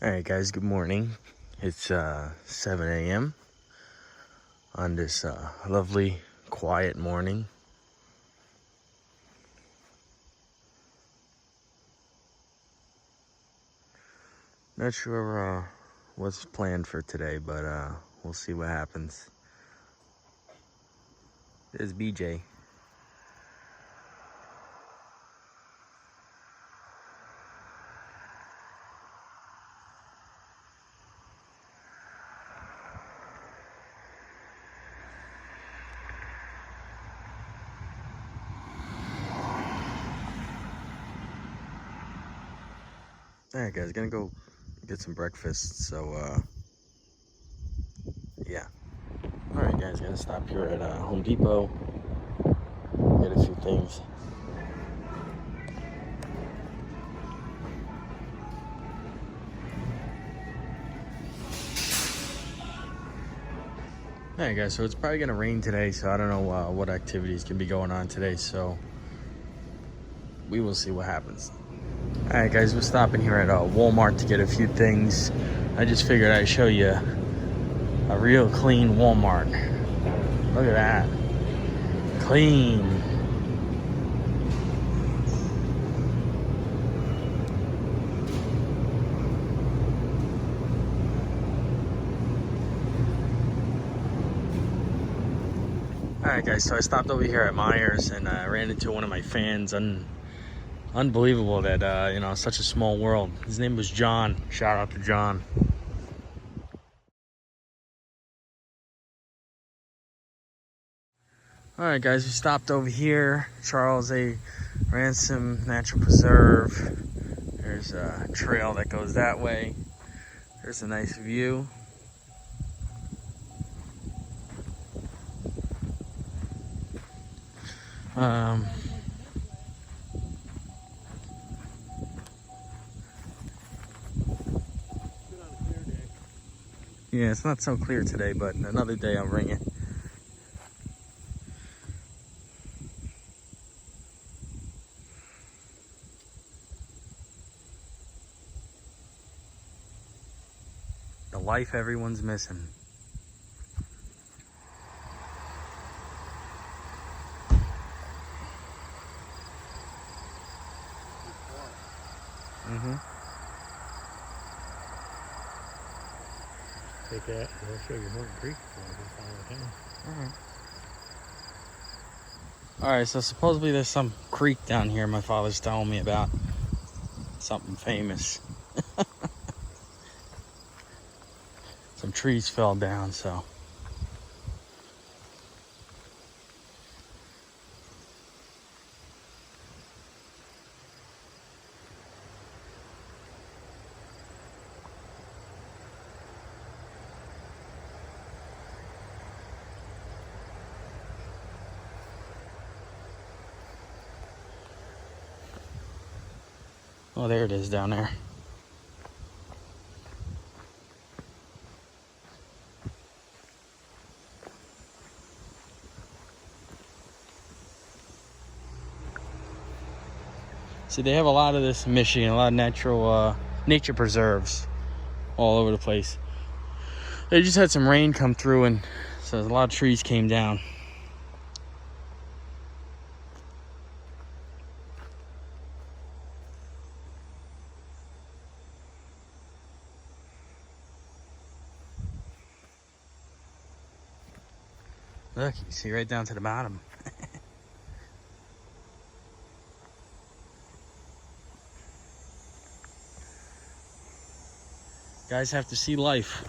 Alright guys, good morning. It's 7 a.m. on this lovely, quiet morning. Not sure what's planned for today, but we'll see what happens. There's BJ. Alright guys, gonna go get some breakfast, so yeah. Alright guys, gonna stop here at Home Depot, get a few things. Alright guys, so it's probably gonna rain today, so I don't know what activities can be going on today, so we will see what happens. Alright guys, we're stopping here at Walmart to get a few things. I just figured I'd show you a real clean Walmart. Look at that. Clean. Alright guys, so I stopped over here at Myers and I ran into one of my fans. Unbelievable that, you know, such a small world. His name was John. Shout out to John. Alright guys, we stopped over here. Charles A. Ransom Natural Preserve. There's a trail that goes that way. There's a nice view. Yeah, it's not so clear today, but another day I'll bring it. The life everyone's missing. Take that, I'll show you Horton Creek Alright, so supposedly there's some creek down here my father's telling me about. Something famous. Some trees fell down, so. Oh, there it is down there. See, they have a lot of this in Michigan, a lot of natural nature preserves all over the place. They just had some rain come through, and so a lot of trees came down. Look, you can see right down to the bottom. Guys have to see life.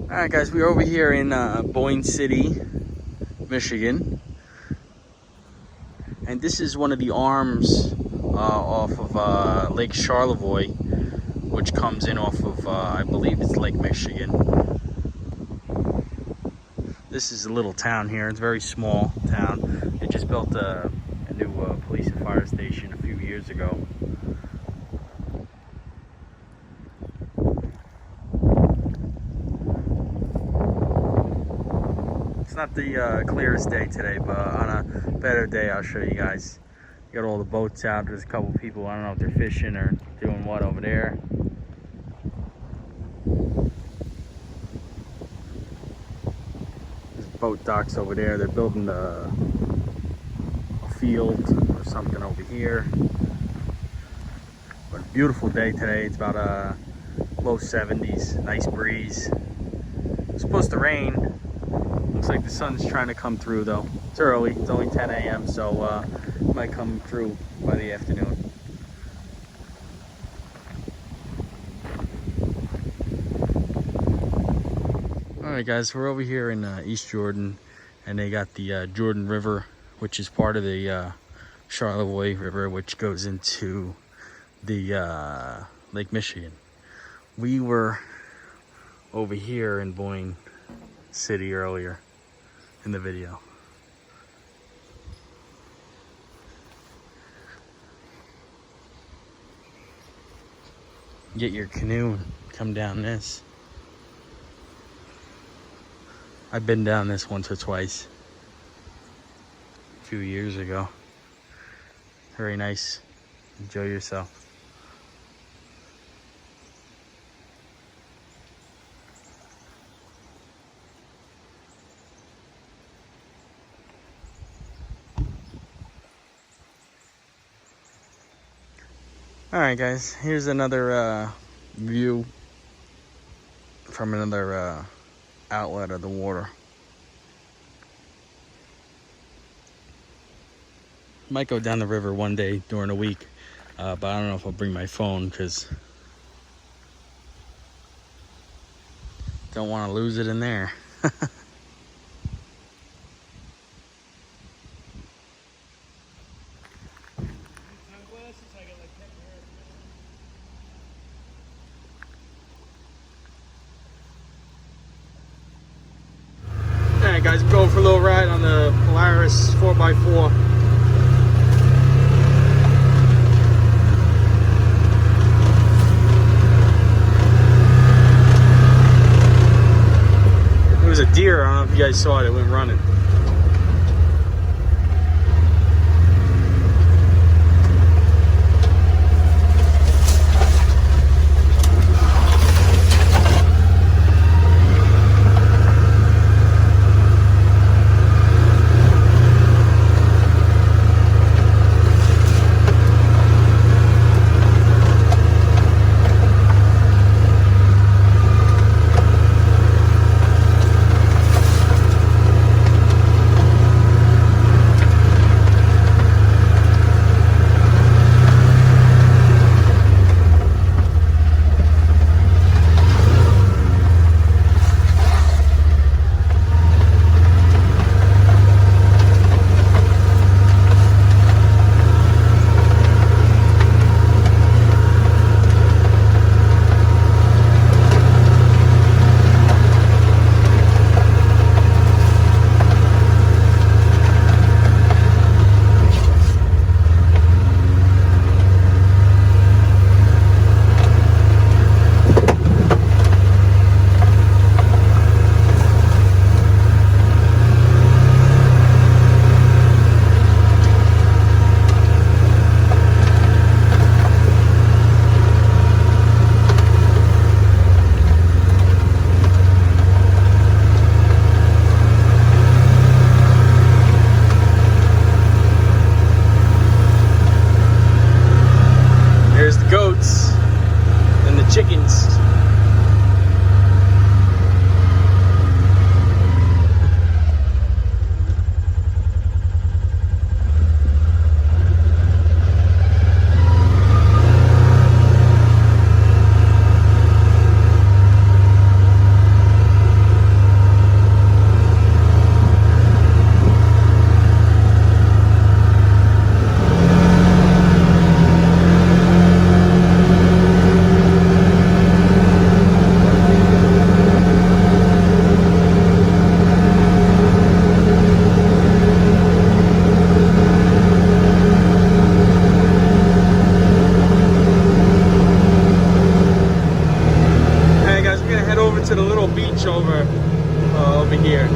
Alright guys, we're over here in Boyne City, Michigan. And this is one of the arms off of Lake Charlevoix, which comes in off of, I believe it's Lake Michigan. This is a little town here. It's a very small town. They just built a new police and fire station a few years ago. not the clearest day today, but on a better day, I'll show you guys. Got all the boats out. There's a couple people. I don't know if they're fishing or doing what over there. There's boat docks over there. They're building a field or something over here. But a beautiful day today. It's about low 70s. Nice breeze. It's supposed to rain. Looks like the sun's trying to come through though. It's early. It's only 10 a.m. so it might come through by the afternoon. Alright guys, we're over here in East Jordan, and they got the Jordan River, which is part of the Charlevoix River, which goes into the Lake Michigan. We were over here in Boyne City earlier in the video. Get your canoe and come down this. I've been down this once or twice a few years ago. Very nice. Enjoy yourself. Alright guys, here's another view from another outlet of the water. Might go down the river one day during the week, but I don't know if I'll bring my phone because don't want to lose it in there. Alright guys, we're going for a little ride on the Polaris 4x4. There was a deer, I don't know if you guys saw it, it went running. Chickens. To the little beach over here.